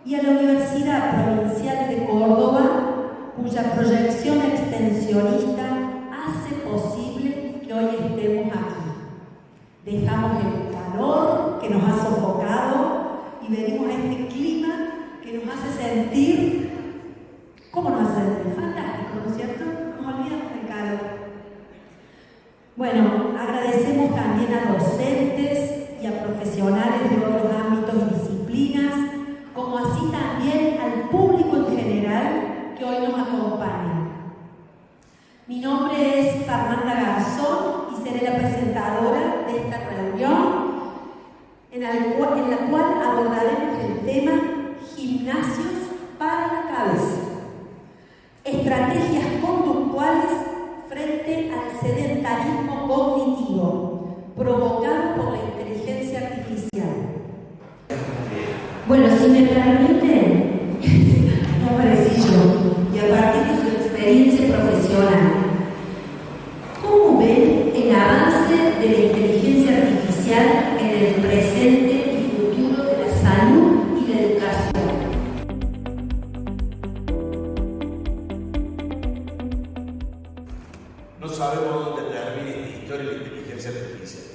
y a la Universidad Provincial de Córdoba, cuya proyección extensionista hace posible que hoy estemos aquí. Dejamos el calor que nos ha sofocado y venimos a este clima que nos hace sentir, ¿cómo nos hace sentir? Fantástico, ¿no es cierto? Nos olvidamos del calor. Bueno, agradecemos también a docentes y a profesionales de otros ámbitos y disciplinas, como así también al público en general que hoy nos acompaña. Mi nombre es Fernanda Garzón y seré la presentadora de esta reunión, en la cual abordaremos el tema Gimnasios para la cabeza. Estrategias conductuales frente al sedentarismo cognitivo provocado por la inteligencia artificial. Bueno, si me permiten, no aparecí yo, y a partir de su experiencia profesional, ¿cómo ven el avance de la inteligencia artificial en el presente y futuro de la salud y la educación? No sabemos dónde termina esta historia de la inteligencia artificial.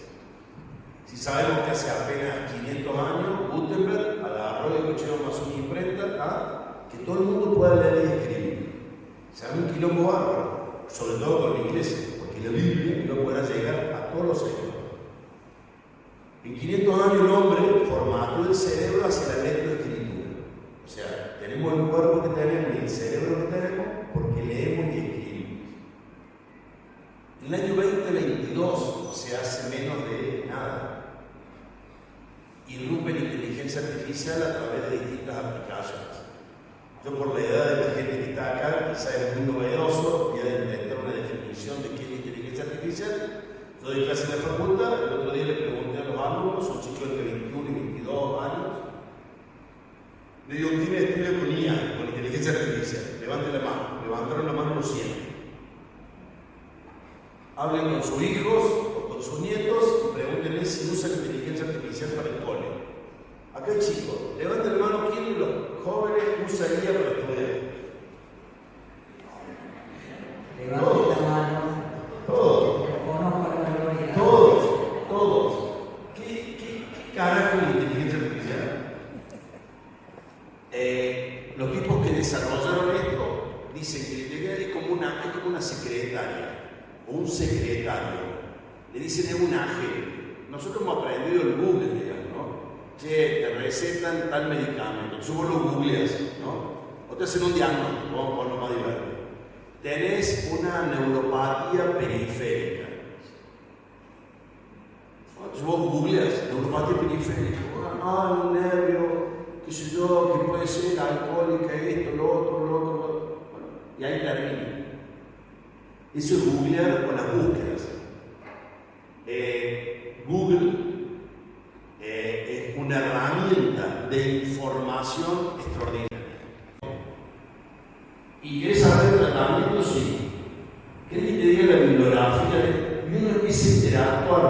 Si sabemos que hace apenas 500 años, Gutenberg agarró y escuchó más una imprenta a que todo el mundo pueda leer y escribir. Se hace un quilombo bárbaro, sobre todo con la iglesia, porque la Biblia iba a poder llegar a todos los sectores. En 500 años el hombre formató el cerebro hacia la lectoescritura. O sea, tenemos el cuerpo que tenemos y el cerebro que tenemos porque leemos y escribimos. En el año 2022, o sea, hace menos de nada, irrumpe la inteligencia artificial a través de distintas aplicaciones. Yo, por la edad de la gente que está acá, quizá es muy novedoso, voy a intentar una definición de qué es la inteligencia artificial. Yo doy clase en la facultad, el otro día le pregunté a los alumnos, un chico entre 21 y 22 años, le digo, ¿quién estudia con IA, con inteligencia artificial? Levante la mano. Levantaron la mano los 100. Hablen con sus hijos o con sus nietos y pregúntenle si usan inteligencia artificial para el cole. Acá hay chicos, levanten la mano, ¿quién de los jóvenes usa IA para estudiar? Levanten la mano. Todos. Todos. ¿Qué carajo es la inteligencia artificial? Los tipos que desarrollaron esto dicen que la inteligencia es como una secretaria o un secretario. Le dicen es un agente. Nosotros hemos aprendido el Google, digamos, ¿no? Che, te recetan tal medicamento. Entonces vos lo googleas, ¿no? O te hacen un diagnóstico, vamos a ponerlo más divertido. Tenés una neuropatía periférica. Entonces vos googleas neuropatía periférica. Un nervio, qué sé yo, que puede ser alcohólica, esto, lo otro. Bueno, y ahí termina. Eso es googlear con las búsquedas. Google es una herramienta de información extraordinaria. ¿Y querés saber el tratamiento? Sí. ¿Querés que te diga la bibliografía? Y uno empieza a interactuar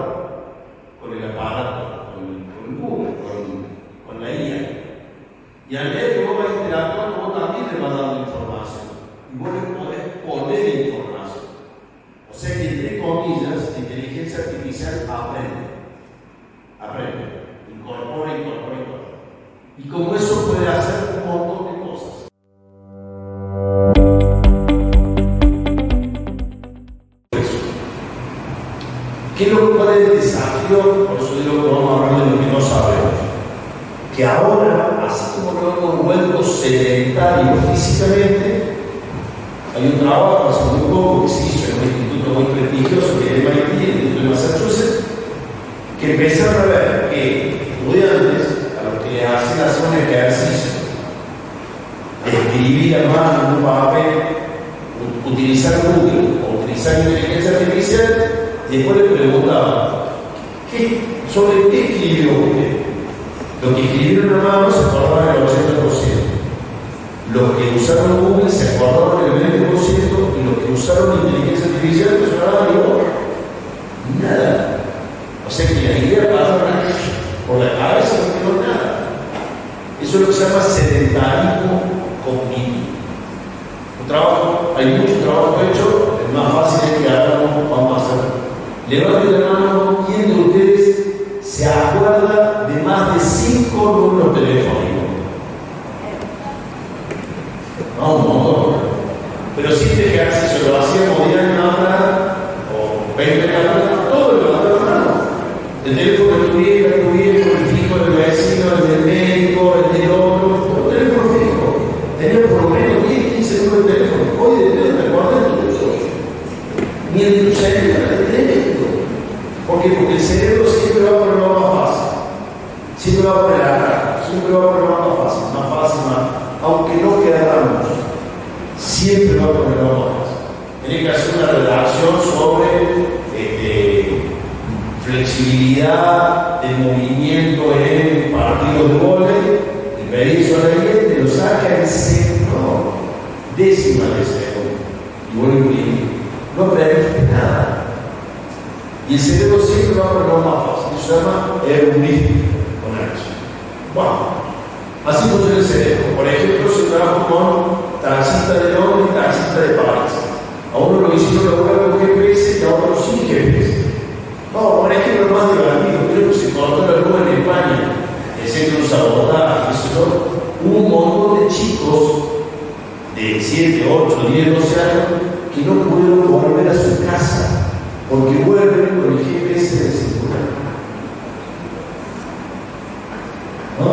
con el aparato, con Google, con la IA. Y al medida que vos vas interactuando, vos también le vas dando información. Y vos le podés poner información. O sea que, entre comillas, la inteligencia artificial aprende. Incorpora. Y como eso puede hacer un montón de cosas. ¿Qué es lo cual es el desafío? Por eso digo que vamos a hablar de lo que no sabemos. Que ahora, así como nos hemos vuelto sedentarios físicamente, hay un trabajo hace muy poco que se hizo en un instituto muy prestigioso que es el MIT, el Instituto de Massachusetts, que empezaron a ver que estudiantes a los que les hacen hacer un ejercicio de escribir a mano en un papel, utilizar Google o utilizar inteligencia artificial, y después le preguntaban ¿sobre qué escribió usted? Los que escribieron a mano se acordaban el 80%. Los que usaron Google se acordaban el 20% y los que usaron inteligencia artificial pues nada. O sea que la idea pasa por la cabeza, no quedó nada. Eso Eso es lo que se llama sedentarismo cognitivo. Un trabajo, hay mucho trabajo hecho, es más fácil que hagamos, vamos a hacer. Levanten la mano, ¿quién de ustedes se acuerda de más de 5 números telefónicos? No, un montón. Pero si este ejercicio lo hacíamos 10 años atrás, o 20 años atrás, todo lo levantaba la mano. El teléfono de tu vieja, el fijo del vecino, el del médico, el del otro, el teléfono fijo. Teníamos por lo menos 10, 15 números de teléfono. Hoy de te acuerdas de tuyo. Ni el de tu cerebro, el teléfono. ¿Por qué? Porque el cerebro siempre va por el lado más fácil. Siempre va por el acá, siempre va por el lado más fácil, más. Aunque no queramos, siempre va por el lado más fácil. Tiene que hacer una redacción sobre flexibilidad del movimiento en partidos de vóley, y pedir solamente lo saca en décima de segundo. Y vuelve bien. No aprendiste nada. Y el cerebro siempre va por lo más fácil. Eso se llama heurística. Bueno, así funciona el cerebro. Por ejemplo, si trabajo con taxista de Londres y taxista de París. A uno lo hicieron lograr con GPS y a otro sin GPS. No, por ejemplo, más divertido. Creo que se cortó la luz en España, haciendo un sabotaje, hubo un montón de chicos de 7, 8, 10, 12 años que no pudieron volver a su casa porque vuelven con el GPS del celular. ¿No?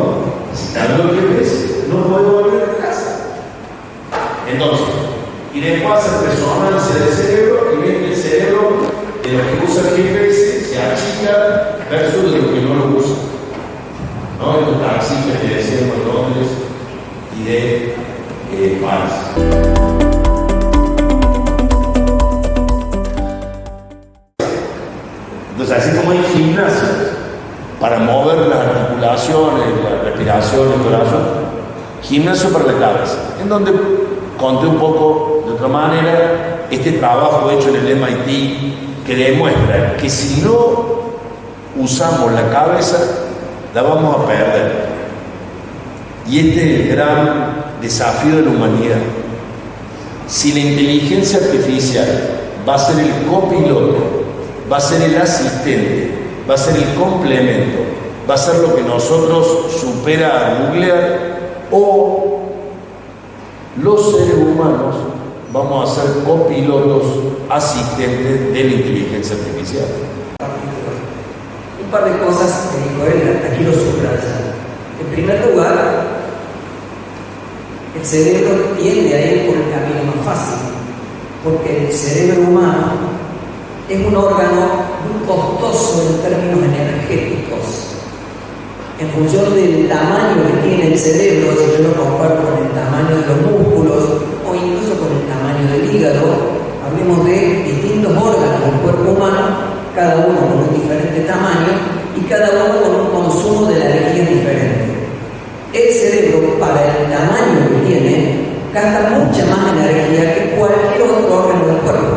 Si tardan el GPS, no puede volver a casa. Entonces, y después hace resonancia del cerebro y ven que el cerebro de los que usa el GPS se achica versus de los que no lo usan. ¿No? Los taxistas que decían de Londres y de París. Entonces, así como hay gimnasios para mover las articulaciones, la respiración, el corazón, gimnasio para la cabeza, en donde conté un poco de otra manera este trabajo hecho en el MIT que demuestra que si no usamos la cabeza, la vamos a perder. Y este es el gran desafío de la humanidad. Si la inteligencia artificial va a ser el copiloto, va a ser el asistente, va a ser el complemento, va a ser lo que nosotros supera a googlear, o los seres humanos vamos a ser copilotos asistentes de la inteligencia artificial. Un par de cosas que dijo él, aquí lo subraya. En primer lugar, el cerebro tiende a ir por el camino más fácil, porque el cerebro humano es un órgano muy costoso en términos energéticos. En función del tamaño que tiene el cerebro, si yo lo comparo con el tamaño de los músculos o incluso con el tamaño del hígado, hablemos de distintos órganos del cuerpo humano, cada uno con un diferente tamaño y cada uno con un consumo de la energía diferente. El cerebro, para el tamaño que tiene, gasta mucha más energía que cualquier otro órgano del cuerpo,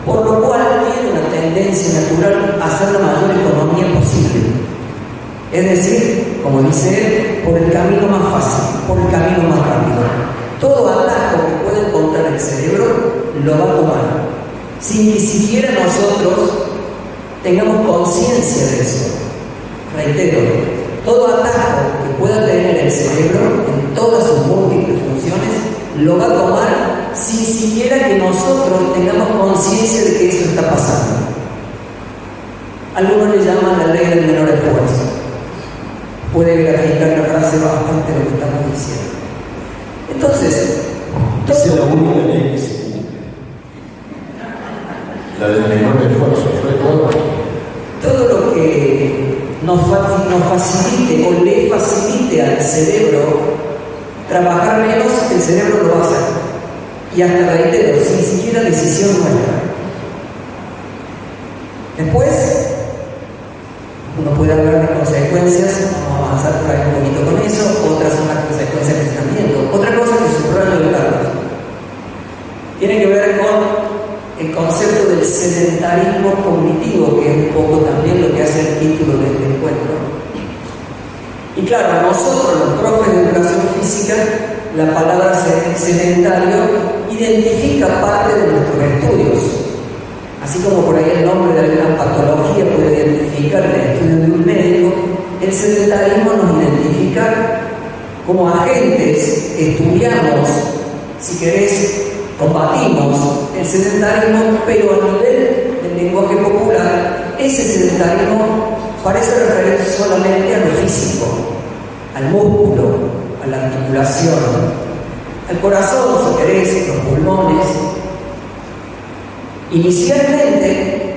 por lo cual tiene una tendencia natural a hacer la mayor economía posible. Es decir, como dice él, por el camino más fácil, por el camino más rápido. Todo atajo que puede encontrar el cerebro lo va a tomar, sin ni siquiera nosotros tengamos conciencia de eso. Reitero, todo atajo que pueda tener el cerebro en todas sus múltiples funciones lo va a tomar sin siquiera que nosotros tengamos conciencia de que eso está pasando. Algunos le llaman la ley del menor esfuerzo. Puede graficar la frase bastante lo que estamos diciendo. Entonces, esa es la única ley que se cumple. La del menor esfuerzo. Todo lo que nos facilite o le facilite al cerebro trabajar menos, el cerebro lo va a hacer. Y hasta reitero, sin siquiera decisión nuestra. Después, uno puede hablar de consecuencias, vamos a avanzar por ahí un poquito con eso, otras son las consecuencias que están viendo. Otra cosa que subrayo el Carlos tiene que ver con el concepto del sedentarismo cognitivo, que es un poco también lo que hace el título de este encuentro. Y claro, nosotros, los profes de educación la palabra sedentario identifica parte de nuestros estudios. Así como por ahí el nombre de alguna patología puede identificar el estudio de un médico, el sedentarismo nos identifica como agentes que estudiamos, si querés, combatimos el sedentarismo, pero a nivel del lenguaje popular, ese sedentarismo parece referirse solamente a lo físico, al músculo, a la articulación, al corazón, si querés, los pulmones. Inicialmente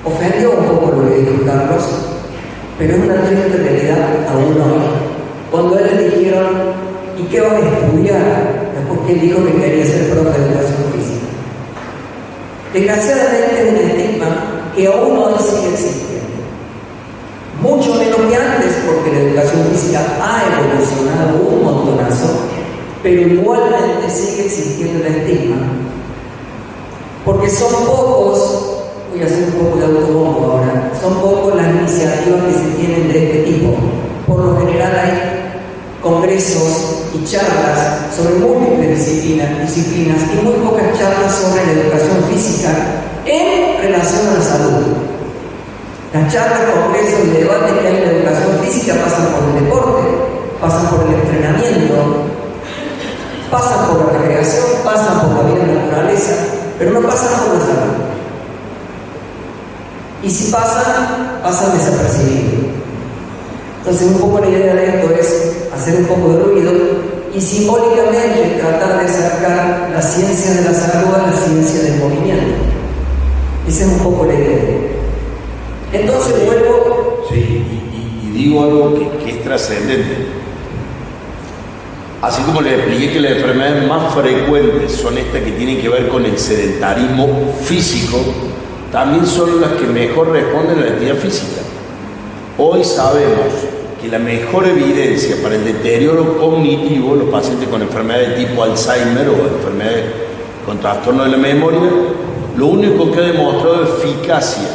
ofendió un poco lo que dijo Carlos, pero es una triste realidad aún hoy. Cuando a él le dijeron, ¿y qué vas a estudiar? Después que él dijo que quería ser profe de educación física. Desgraciadamente es un estigma que aún hoy sigue existiendo. Mucho menos que antes, porque la educación física ha evolucionado un montonazo, pero igualmente sigue existiendo el estigma. Porque son pocos, voy a hacer un poco de autobombo ahora, son pocos las iniciativas que se tienen de este tipo. Por lo general hay congresos y charlas sobre múltiples disciplinas y muy pocas charlas sobre la educación física en relación a la salud. Las charlas, congresos y debates que hay en la educación física pasan por el deporte, pasan por el entrenamiento, pasan por la recreación, pasan por la vida en la naturaleza, pero no pasan por la salud. Y si pasan, pasan desapercibidos. Entonces, un poco la idea de esto es hacer un poco de ruido y simbólicamente tratar de acercar la ciencia de la salud a la ciencia del movimiento. Esa es un poco la idea. Entonces, vuelvo. Sí, y digo algo que es trascendente. Así como les expliqué que las enfermedades más frecuentes son estas que tienen que ver con el sedentarismo físico, también son las que mejor responden a la actividad física. Hoy sabemos que la mejor evidencia para el deterioro cognitivo, los pacientes con enfermedades de tipo Alzheimer o enfermedades con trastorno de la memoria, lo único que ha demostrado eficacia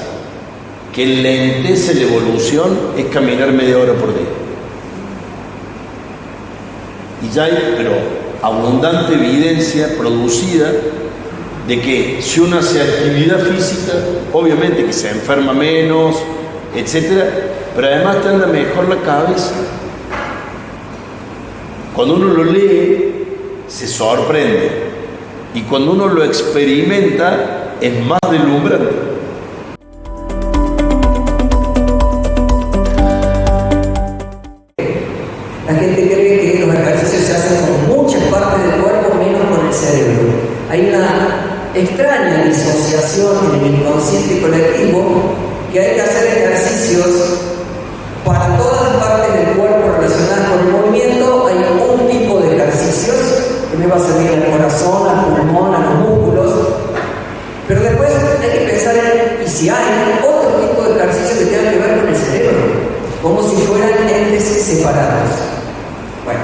que lentece la evolución es caminar media hora por día. Y ya hay, pero abundante evidencia producida de que si uno hace actividad física, obviamente que se enferma menos, etcétera, pero además te anda mejor la cabeza. Cuando uno lo lee, se sorprende, y cuando uno lo experimenta, es más deslumbrante. La gente cree que los ejercicios se hacen con muchas partes del cuerpo, menos con el cerebro. Hay una extraña disociación en el inconsciente colectivo que hay que hacer ejercicios para todas las partes del cuerpo relacionadas con el movimiento. Hay un tipo de ejercicios que me va a servir al corazón, al pulmón, a los músculos, pero después hay que pensar en, y si hay otro tipo de ejercicios que tengan que ver con el cerebro, como si fueran entes separados. Bueno,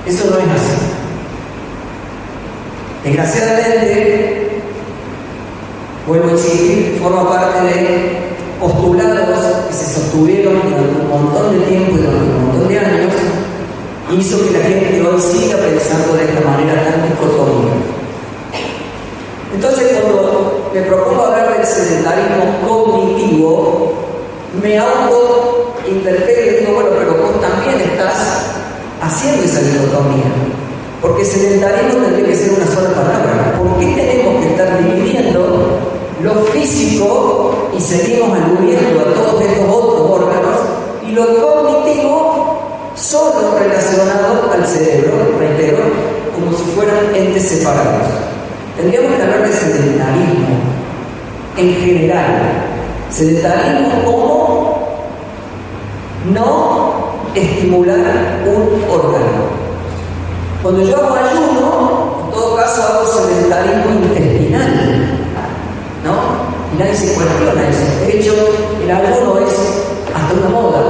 eso no es así. Desgraciadamente, vuelvo a insistir, forma parte de postulados que se sostuvieron durante un montón de tiempo y durante un montón de años, y hizo que la gente hoy siga pensando de esta manera tan dicotómica. Entonces, cuando me propongo hablar del sedentarismo cognitivo, me auto-interpelo y digo, bueno, pero vos también estás haciendo esa dicotomía, porque sedentarismo tendría que ser una sola palabra. ¿Por qué tenemos que estar dividiendo lo físico y seguimos aludiendo a todos estos otros órganos y lo cognitivo solo relacionado al cerebro, reitero, como si fueran entes separados? Tendríamos que hablar de sedentarismo en general. Sedentarismo como no estimular un órgano. Cuando yo hago ayuno, en todo caso hago sedentarismo intestinal, ¿no? Y nadie se cuestiona eso. De hecho, el ayuno es hasta una moda.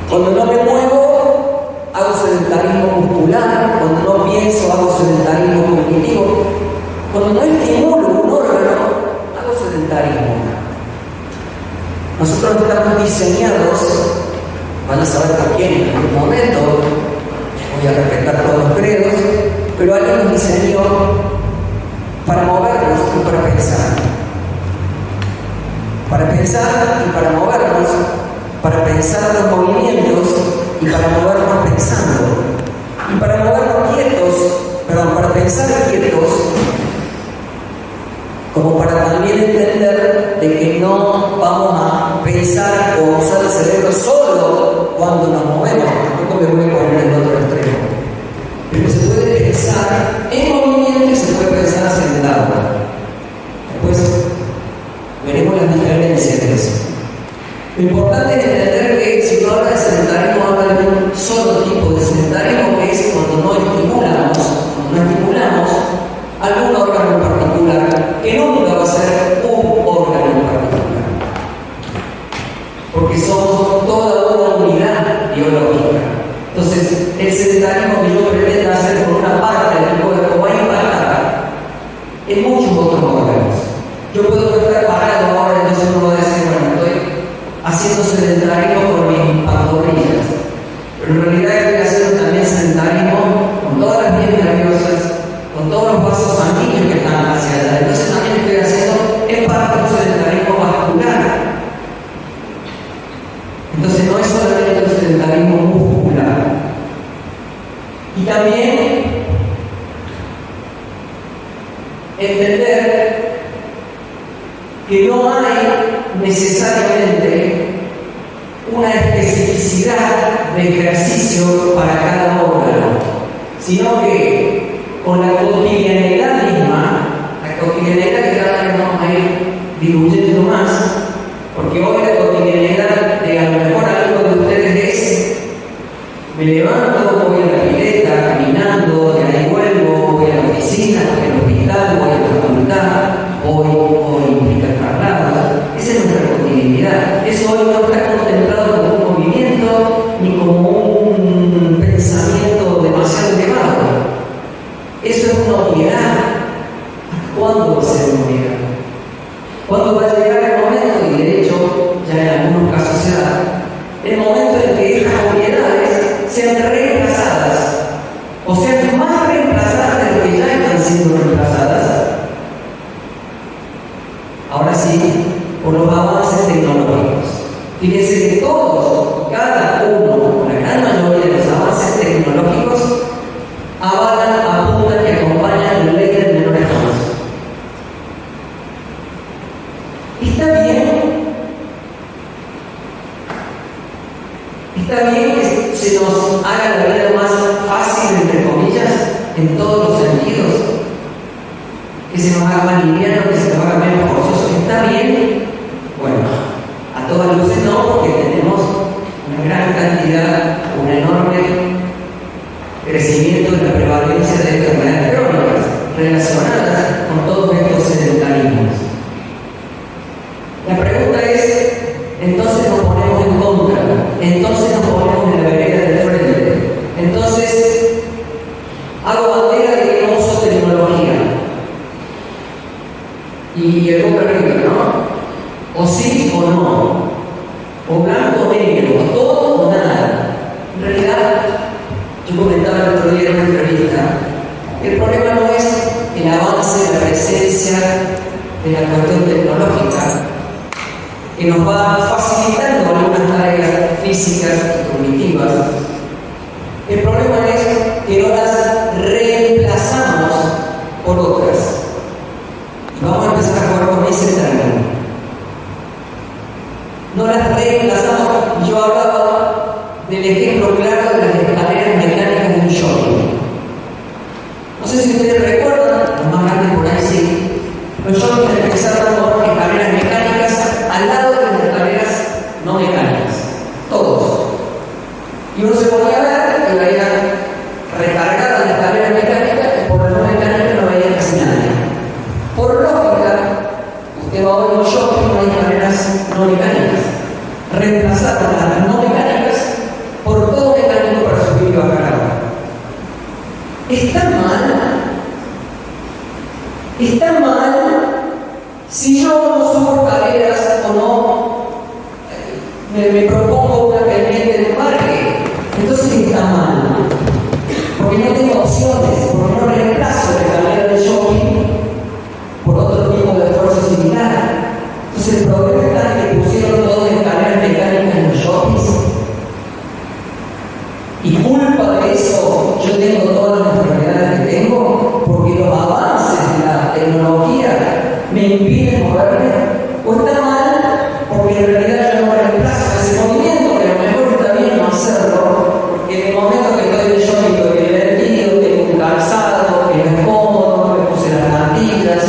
Cuando no me muevo, hago sedentarismo muscular. Cuando no pienso, hago sedentarismo cognitivo. Cuando no estimulo un órgano, hago sedentarismo. Nosotros estamos diseñados, van a saber por quién en algún momento, voy a respetar todos los credos, pero alguien nos diseñó para movernos y para pensar. Para pensar y para movernos, para pensar los movimientos y para movernos pensando. Y para movernos quietos, para pensar quietos, como para también entender de que no vamos a pensar o usar el cerebro solo cuando nos movemos. Tampoco me voy a poner en el otro extremo. Pero se puede pensar en movimiento y se puede pensar sentado. Después veremos las diferencias de eso. Lo importante es entender que si uno habla de sedentarismo, habla de un solo tipo de sedentarismo, que es cuando no estimulamos algún órgano en particular, que nunca va a ser un órgano en particular, porque somos toda una unidad biológica. Entonces, el sedentarismo que yo pretendo hacer con una parte del cuerpo va a impactar en muchos otros órganos. Yo puedo estar parado ahora, entonces uno va a decir, bueno, estoy haciendo sedentarismo con mis pantorrillas, pero en realidad estoy haciendo también sedentarismo con todas las vías nerviosas, con todos los vasos sanguíneos que están hacia allá. Entonces también estoy haciendo en parte un sedentarismo vascular. Entonces no es solamente el sedentarismo muscular. Y también entender que no hay necesariamente una especificidad de ejercicio para cada órgano, sino que con la cotidianidad misma, la cotidianidad que cada vez vamos a ir diluyendo más, porque hoy la cotidianidad de a lo mejor algunos de ustedes es: me levanto, voy a la pileta, caminando, de ahí vuelvo, voy a la oficina, voy al hospital, voy a la facultad, hoy implica traslados. Esa es nuestra cotidianidad. Eso hoy no está contemplado como un movimiento ni como un pensamiento demasiado elevado. Eso es una obviedad. ¿Cuándo va a ser una obviedad? ¿Cuándo va a llegar el momento? Y de hecho, ya en algunos casos se da el momento en que estas obviedades sean reemplazadas, o sean más reemplazadas de lo que ya están siendo reemplazadas. Ahora sí, por los avances tecnológicos. Fíjense que todos, cada uno, la gran mayoría de los avances tecnológicos avalan, apuntan y acompañan la ley del menor esfuerzo. Está bien que se nos haga la vida más fácil, entre comillas, en todos los sentidos, que se nos haga más liviano, que se nos haga menos forzoso. Está bien, bueno, a todas luces no, porque tenemos una gran cantidad, un enorme crecimiento de la prevalencia de enfermedades crónicas relacionadas con todos estos sedentarismos. La pregunta es, entonces nos ponemos en contra, entonces nos ponemos en la vereda del frente, entonces hago bandera de que no uso tecnología y el boca arriba, ¿no? O sí o no, o blanco o negro, o todo o nada. En realidad, yo comentaba el otro día en una entrevista, el problema no es el avance, la presencia de la cuestión tecnológica, que nos va facilitando algunas tareas físicas y cognitivas. El problema es que no las reemplazamos por otras. Y vamos a empezar a jugar con ese término. No las reemplazamos. Yo hablaba del ejemplo claro de las escaleras mecánicas de un shopping. No sé si ustedes recuerdan, los más grandes por ahí sí, los shoppings empezaron con escaleras mecánicas al lado de las escaleras no mecánicas, todos. Y uno se ponía a ver y veía recargadas las escaleras mecánicas, y por las no mecánicas no veía casi nadie. Por lógica, usted va a ver un shopping, no hay escaleras no mecánicas. Reemplazaron las no mecánicas por todo mecánico para subir y bajar agua. ¿Está mal? ¿Está mal si yo no subo escaleras o no me propongo una pendiente de parque? Entonces está mal. porque no tengo opciones, porque no reemplazo la escalera del shopping por otro tipo de esfuerzo similar. Entonces el problema está en que pusieron todas escaleras mecánicas en los shoppings. Y culpa de eso yo tengo todas las enfermedades que tengo porque los avances de la tecnología me impiden moverme, o está mal porque en realidad yo no reemplazo ese movimiento, que a lo mejor está bien no hacerlo, porque en el momento que estoy en el shopping estoy divertido, tengo un calzado que no es cómodo, me puse las plantillas.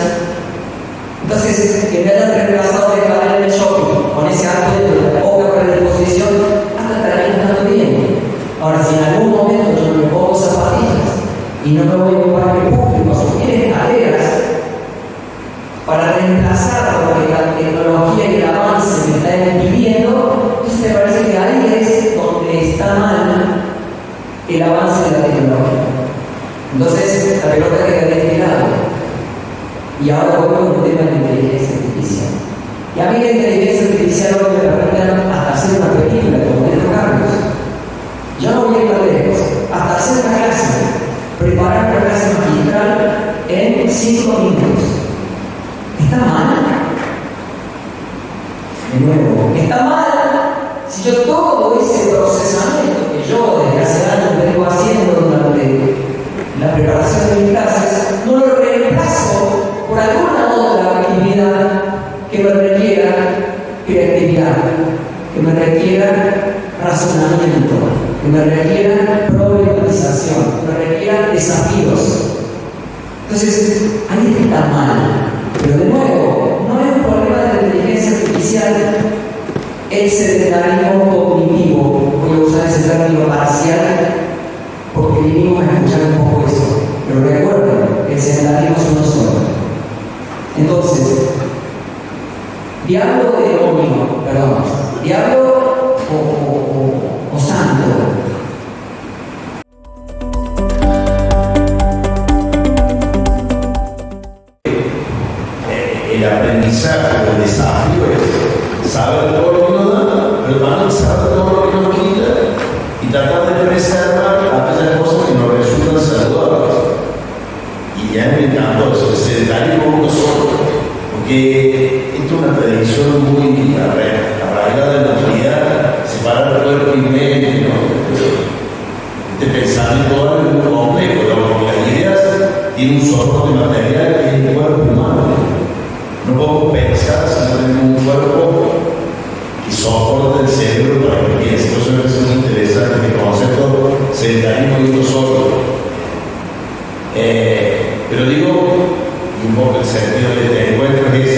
Entonces, en vez de haber reemplazado la escalera en el shopping con ese acto de poca predisposición, hasta estaría estando bien. Ahora, si en algún momento yo me pongo zapatillas y no me voy a un parque público a subir escaleras para reemplazar lo que la tecnología y el avance me están impidiendo, entonces me parece que ahí es donde está mal el avance de la tecnología. Entonces, la pelota queda de este lado. Y ahora voy con un tema de inteligencia artificial. Y a mí la inteligencia artificial hoy me permite hasta hacer una película, como dijo Carlos. Yo no voy a ir tan lejos, hasta hacer una clase, preparar una clase magistral en 5 minutos. ¿Está mal? De nuevo, ¿está mal? Si yo todo ese procesamiento que yo desde hace años vengo haciendo durante la preparación de mis clases, no lo reemplazo por alguna otra actividad que me requiera creatividad, que me requiera razonamiento, que me requiera problematización, que me requiera desafíos. Entonces, ahí está mal. Pero de nuevo, no es un problema de la inteligencia artificial el sedentarismo cognitivo. Voy a usar ese término parcial porque vinimos a escuchar un poco eso. Pero recuerden, el sedentarismo es uno solo. Entonces, diablo o santo. El aprendizaje, el desafío es saber todo lo que nos da, pero también saber todo lo que nos quita y tratar de preservar aquellas cosas que nos resultan saludables. Y ya me encantó eso, el sedentarismo uno solo, porque esto es una predicción muy arraigada de la utilidad, separar el cuerpo y mente, ¿no? Este pensamiento es muy complejo, porque las ideas tienen un soporte material que es el cuerpo humano. No podemos pensar si no tenemos un cuerpo que soporte el cerebro para que piense. Por eso me parece muy interesante este concepto sedentarismo y uno solo. Pero digo, y un poco el sentido de encuentro es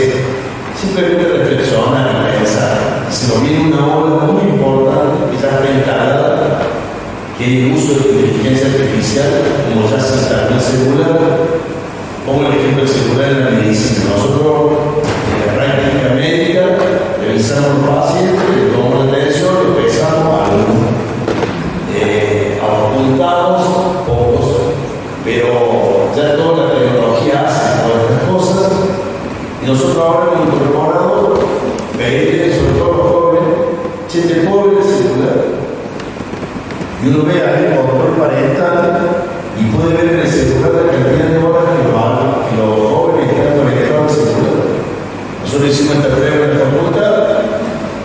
simplemente reflexionar y pensar. Si nos viene una obra muy importante que ya está instalada, que es el uso de la inteligencia artificial, como ya se instaló en el celular. Pongo el ejemplo del celular en la medicina. Nosotros, en la práctica médica, revisamos al paciente, le tomamos la atención, lo pesamos, apuntamos, pocos, pero ya toda la tecnología hace todas estas cosas. Y nosotros ahora, como incorporado, pedirle, sobre todo a los jóvenes, che, te puedo ver el celular. Y uno ve ahí el control parental y puede ver en el celular la cantidad de horas que los jóvenes están conectados al celular. Nosotros hicimos esta prueba en la facultad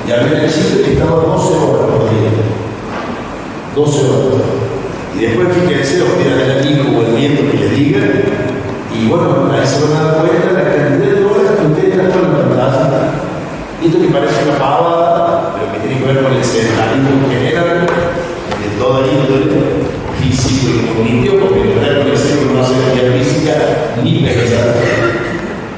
y había un chico que estaba 12 horas por día. 12 horas. Y después fíjense, os tiran el amigo o el nieto que le diga, y bueno, ahí se van a dar cuenta la cantidad de horas que ustedes están en la pantalla. Y esto que parece una pavada, pero que tiene que ver con el sedentarismo en general, de toda índole, físico y cognitivo, porque no con el cerebro no hace actividad física ni pensar.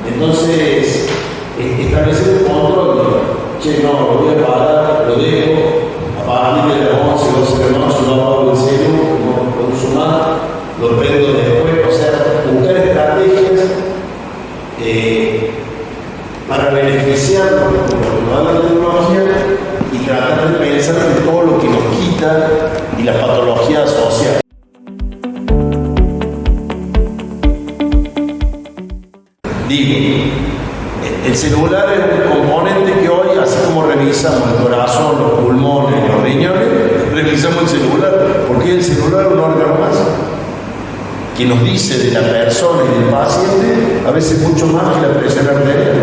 Entonces, establecer un control, che, no, lo voy a parar, lo dejo, a partir de las 11, 12 de la noche, no apago el cerebro, no lo uso más, lo prendo después, o sea, buscar estrategias para beneficiarnos con lo que nos da la tecnología y tratar de pensar en todo lo que nos quita y la patología social. Digo, el celular es un componente que hoy, así como revisamos el corazón, los pulmones, los riñones, revisamos el celular, porque el celular es un órgano más. que nos dice de la persona y del paciente, a veces mucho más que la presión arterial.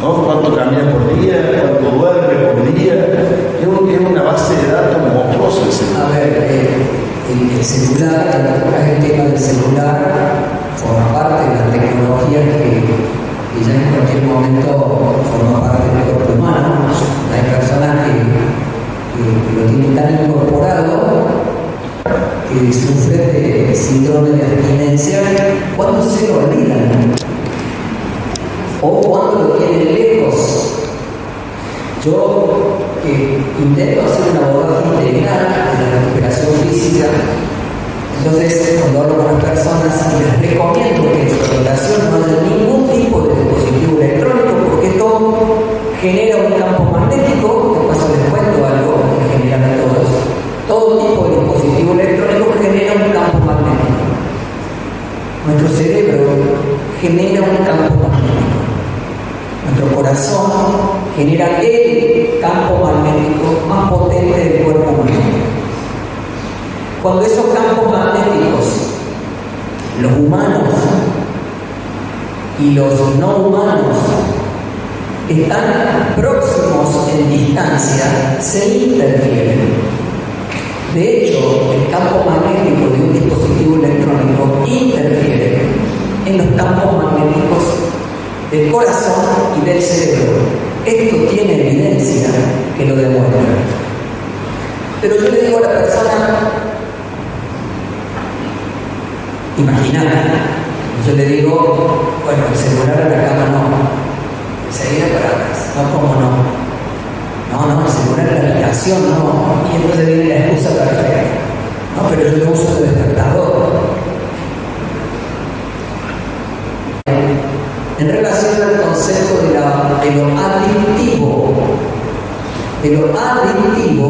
¿No? ¿Cuánto camina por día? ¿Cuánto duerme por día? Es una base de datos monstruosa. A ver, el celular, el tema del celular forma parte de la tecnología que ya en cualquier momento forma parte del cuerpo humano. Hay personas que lo tienen tan incorporado que sufren de síndrome de abstinencia cuando se lo olvidan o cuando lo tienen lejos. Yo intento hacer un abordaje integral de la recuperación física. Entonces, cuando hablo con las personas, les recomiendo que en su habitación no haya ningún tipo de dispositivo electrónico, porque esto genera un campo magnético. De paso les cuento algo que generan a todos. Todo tipo de dispositivo electrónico genera un campo magnético. Nuestro cerebro genera un campo magnético. Nuestro corazón genera el campo magnético más potente del cuerpo humano. Cuando esos campos magnéticos, los humanos y los no humanos, están próximos en distancia, se interfieren. De hecho, el campo magnético de un dispositivo electrónico interfiere en los campos magnéticos del corazón y del cerebro. Esto tiene evidencia que lo demuestra. Pero yo le digo a la persona, imagínate, yo le digo, bueno, el celular a la cama no, enseguida para atrás, no, ¿cómo no? No, el celular en la habitación no, y entonces viene la excusa perfecta. No, pero yo lo uso de despertador. En relación al concepto de lo adictivo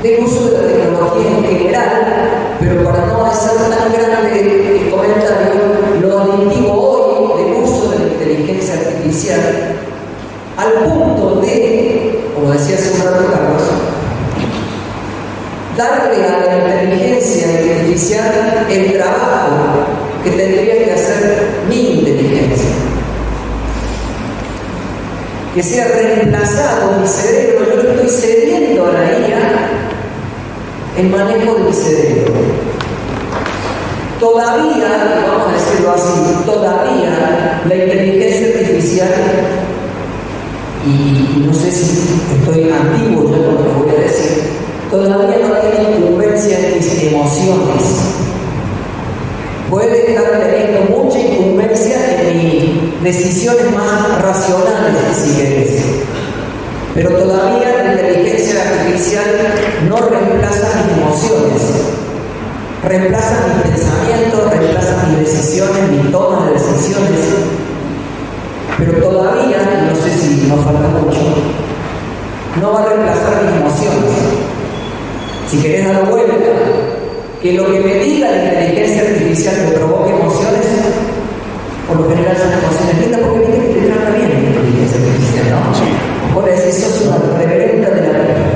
del uso de la tecnología en general, pero para no hacer tan grande el comentario, lo adictivo hoy del uso de la inteligencia artificial, al punto de, como decía hace un rato Carlos, darle a la inteligencia artificial el trabajo que tendría que hacer mi inteligencia. Que sea reemplazado mi cerebro. Yo le estoy cediendo a la IA el manejo de mi cerebro. Todavía, vamos a decirlo así, todavía la inteligencia artificial, y no sé si estoy antiguo yo con lo que voy a decir, todavía no tiene incumbencia en mis emociones. Puede estar teniendo mucha incumbencia en mis decisiones más racionales, si querés. Pero todavía la inteligencia artificial no reemplaza mis emociones. Reemplaza mis pensamientos, reemplaza mis decisiones, mi toma de decisiones. Pero todavía, no sé si nos falta mucho, no va a reemplazar mis emociones. Si querés dar vuelta, que lo que me diga la inteligencia artificial me provoque emociones, por lo general son emociones lindas, porque viste que te trata bien la inteligencia artificial, ¿no? Sí. Vos decís, sos una reverenda de la vida.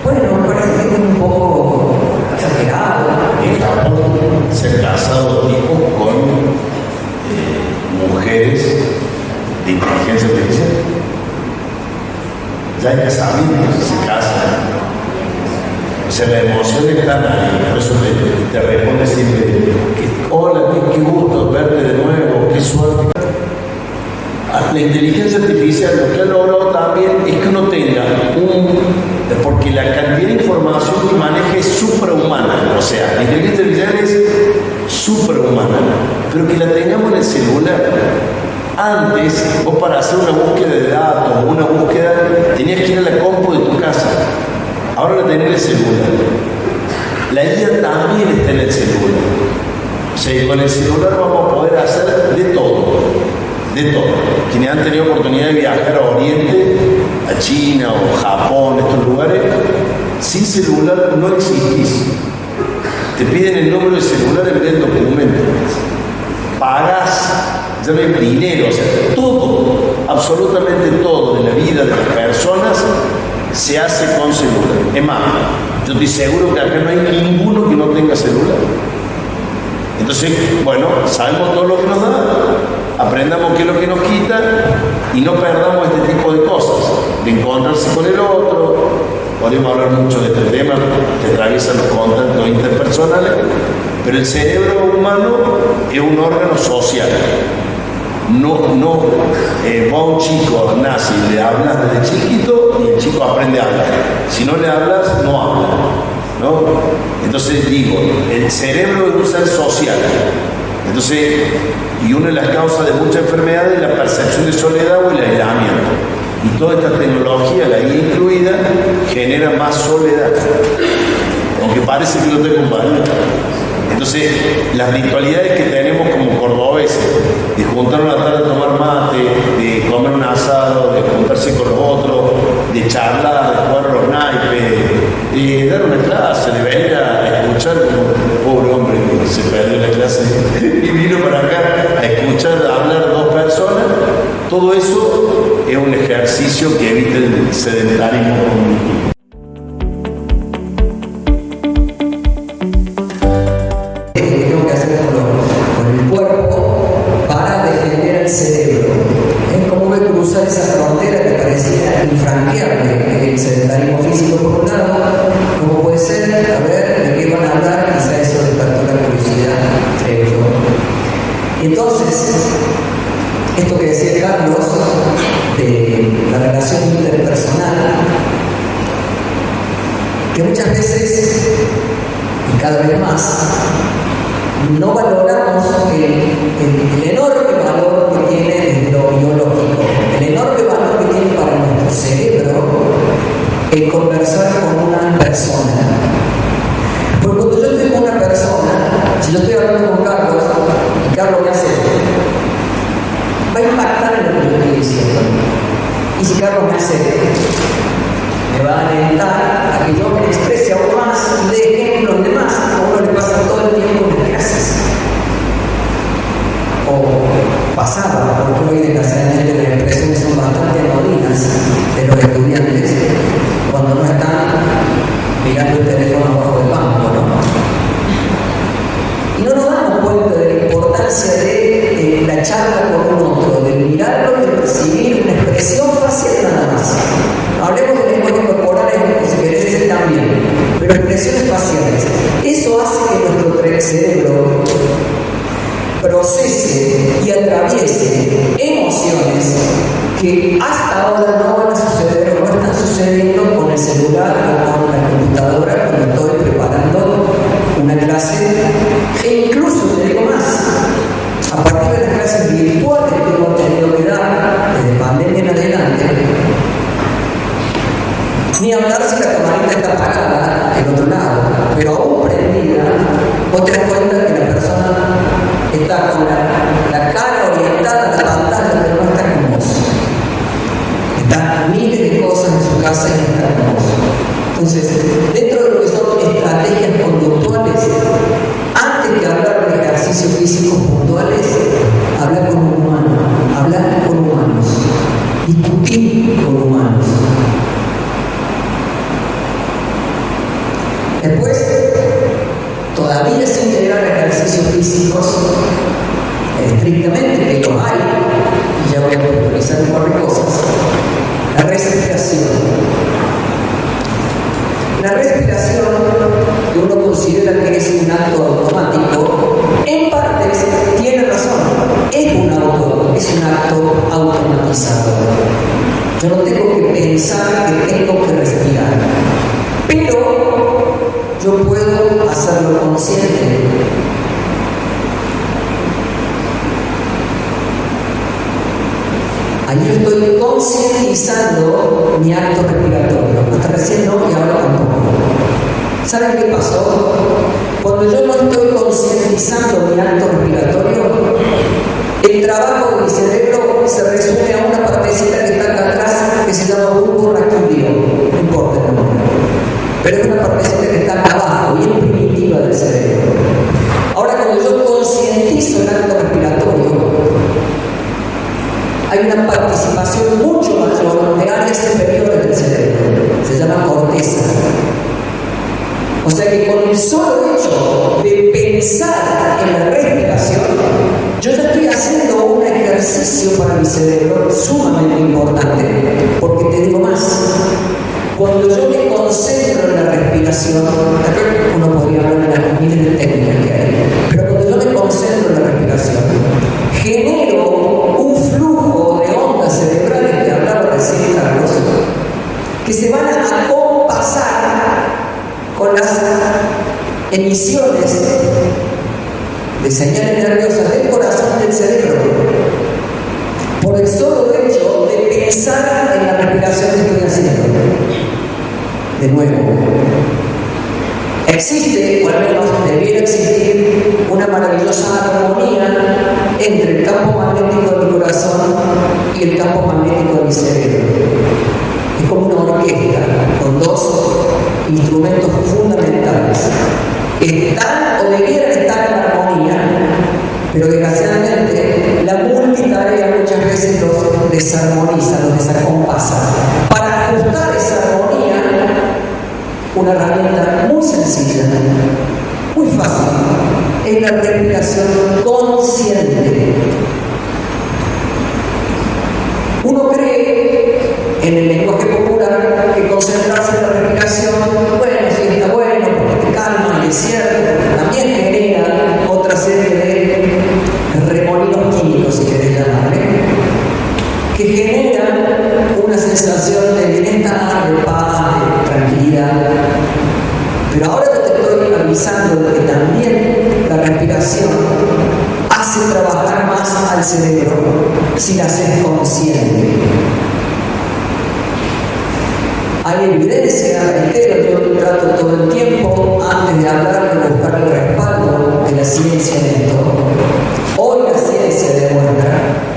Bueno, me parece que es un poco exagerado. En Japón se han casado tipos con mujeres de inteligencia artificial. Ya hay casamientos, se casan. O sea, la emoción está ahí, por eso te responde siempre, hola, qué gusto verte de nuevo, qué suerte. La inteligencia artificial lo que ha logrado también es que uno tenga porque la cantidad de información que maneja es suprahumana, o sea, la inteligencia artificial es suprahumana, pero que la tengamos en el celular. Antes, vos para hacer una búsqueda de datos o una búsqueda, tenías que ir a la compu de tu casa. Ahora la tenés en el celular. La IA también está en el celular. O sea, con el celular vamos a poder hacer de todo. De todo. Quienes han tenido oportunidad de viajar a Oriente, a China o Japón, estos lugares, sin celular no existís. Te piden el número de celular en vez del documento. Pagás, ya no hay dinero, o sea, todo, absolutamente todo de la vida de las personas se hace con celular. Es más, yo estoy seguro que acá no hay ninguno que no tenga celular. Entonces, bueno, sabemos todo lo que nos da, aprendamos qué es lo que nos quita y no perdamos este tipo de cosas, de encontrarse con el otro. Podemos hablar mucho de este tema que atraviesa los contactos interpersonales, pero el cerebro humano es un órgano social. Vos a un chico nace y le hablas desde chiquito y el chico aprende a hablar. Si no le hablas, no habla, ¿no? Entonces digo, el cerebro es un ser social. Entonces, y una de las causas de muchas enfermedades es la percepción de soledad o el aislamiento. Y toda esta tecnología, la IA incluida, genera más soledad, aunque parece que no te acompaña. Entonces, las ritualidades que tenemos como cordobeses, de juntar una tarde a tomar mate, de comer un asado, de juntarse con los otros, de charlar, de jugar a los naipes, de dar una clase, de venir a escuchar, pobre hombre que se perdió la clase y vino para acá a escuchar, a hablar dos personas, todo eso es un ejercicio que evita el sedentarismo cognitivo. Cruzar esa frontera que parecía infranqueable, el sedentarismo físico por un lado, como puede ser, a ver, de qué van a hablar, quizá eso despertó la curiosidad, creo yo. Y entonces, esto que decía Carlos, de la relación interpersonal, que muchas veces, y cada vez más, no valoramos el enorme valor que tiene desde lo biológico, el enorme valor que tiene para nuestro cerebro el conversar con una persona. Porque cuando yo estoy con una persona, si yo estoy hablando con Carlos, y Carlos me hace, va a impactar en lo que yo estoy diciendo. Y si Carlos me hace, me va a alentar a que yo me exprese aún más y dé ejemplos y demás, a uno le pasa todo el tiempo en las clases. O pasaba, porque hoy desgraciadamente las expresiones son bastante anodinas de los estudiantes cuando no están mirando el teléfono abajo del banco, ¿no? Y no nos damos cuenta de la importancia de la charla con un otro, de mirarlo y de percibir una expresión facial nada más. Hablemos de lenguaje corporal, si querés también, pero expresiones faciales. Eso hace que nuestro cerebro procese y atraviese emociones que hasta ahora no van a suceder o no están sucediendo con el celular o con la computadora cuando estoy preparando una clase, e incluso te digo más, a partir de las clases virtuales que hemos tenido que dar desde pandemia en adelante, ni hablar si la camarita está apagada del otro lado, pero aún prendida, vos te das cuenta que la persona está con la cara orientada a la pantalla, pero no está con vos. Está miles de cosas en su casa y no está con vos. Entonces, dentro de lo que son estrategias conductuales, antes de hablar de ejercicios físicos puntuales, hablar con un humano, hablar con humanos, discutir con humanos. Después, todavía sin llegar a ejercicios físicos estrictamente, que los hay, y ya voy a puntualizar un par de cosas, la respiración. La respiración, que uno considera que es un acto automático, en parte tiene razón, es un acto automatizado. Yo no tengo que pensar que tengo que respirar, pero yo puedo hacerlo consciente. Ahí yo estoy concientizando mi acto respiratorio. Hasta recién no, y ahora tampoco. ¿Saben qué pasó? Cuando yo no estoy concientizando mi acto respiratorio, el trabajo de mi cerebro se resume a una partecita que está acá atrás que se llama bulbo raquídeo. No importa el nombre. Pero es una partecita que está acá abajo, bien primitiva del cerebro. Ahora, cuando yo concientizo el acto respiratorio, hay una participación mucho mayor de áreas superiores del cerebro. Se llama corteza. O sea que con el solo hecho de pensar en la respiración, yo ya estoy haciendo un ejercicio para mi cerebro sumamente importante, porque te digo más, cuando yo me concentro en la respiración, uno podría hablar de las miles de técnicas que hay, pero cuando yo me concentro en la respiración, genero un flujo de ondas cerebrales que hablaba recién Carlos, que se van a compasar con las emisiones de señales nerviosas del corazón del cerebro, por el solo hecho de pensar en la respiración que estoy haciendo. De nuevo, existe, o al menos debiera existir, una maravillosa armonía entre el campo magnético de mi corazón y el campo magnético de mi cerebro. Es como una orquesta con dos instrumentos fundamentales. Están o debieran estar en armonía, pero desgraciadamente la multitarea muchas veces los desarmoniza, los desacompasa. Para ajustar esa armonía, una herramienta muy sencilla, muy fácil, es la respiración consciente. Uno cree, en el lenguaje popular, que concentrarse en la respiración, bueno, sí está bueno, porque te calma, y es cierto, porque también genera otra serie de remolinos químicos, si querés llamarle, que generan una sensación de bienestar, de paz, de tranquilidad. Pero ahora te estoy avisando de que también la respiración hace trabajar más al cerebro si la haces consciente. Hay evidencia, reitero, yo trato todo el tiempo, antes de hablar, de buscar el respaldo de la ciencia en esto. Hoy la ciencia demuestra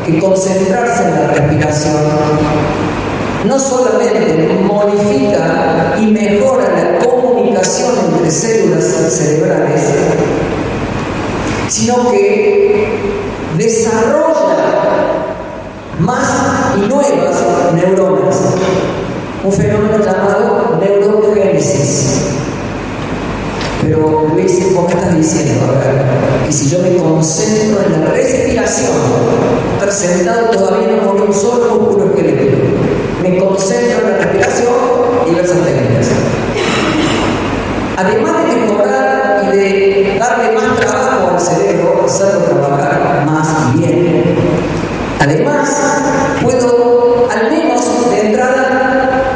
que concentrarse en la respiración no solamente modifica y mejora la comunicación entre células cerebrales, sino que desarrolla más y nuevas neuronas. Un fenómeno llamado neurogénesis. Pero Luis, ¿cómo estás diciendo? A ver, que si yo me concentro en la respiración, estar sentado todavía no con un solo músculo esquelético, me concentro en la respiración, diversas técnicas. Además de mejorar y de darle más trabajo al cerebro, hacerlo trabajar más y bien, además puedo al menos de entrada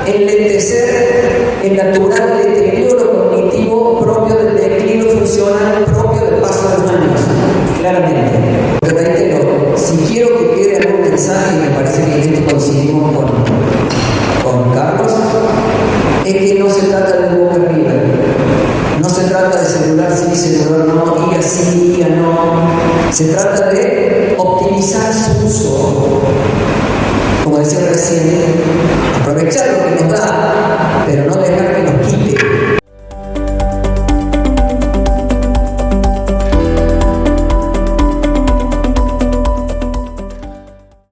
enlentecer el natural deterioro cognitivo propio del declive funcional propio del paso de los años, claramente. Pero reitero, si quiero que quede algún mensaje, y me parece que en esto coincidimos con Carlos, es que no se trata de boca arriba, no se trata de celular sí, celular no, guía sí, guía no, se trata de optimizar su uso. Como decía recién, aprovechar lo que nos da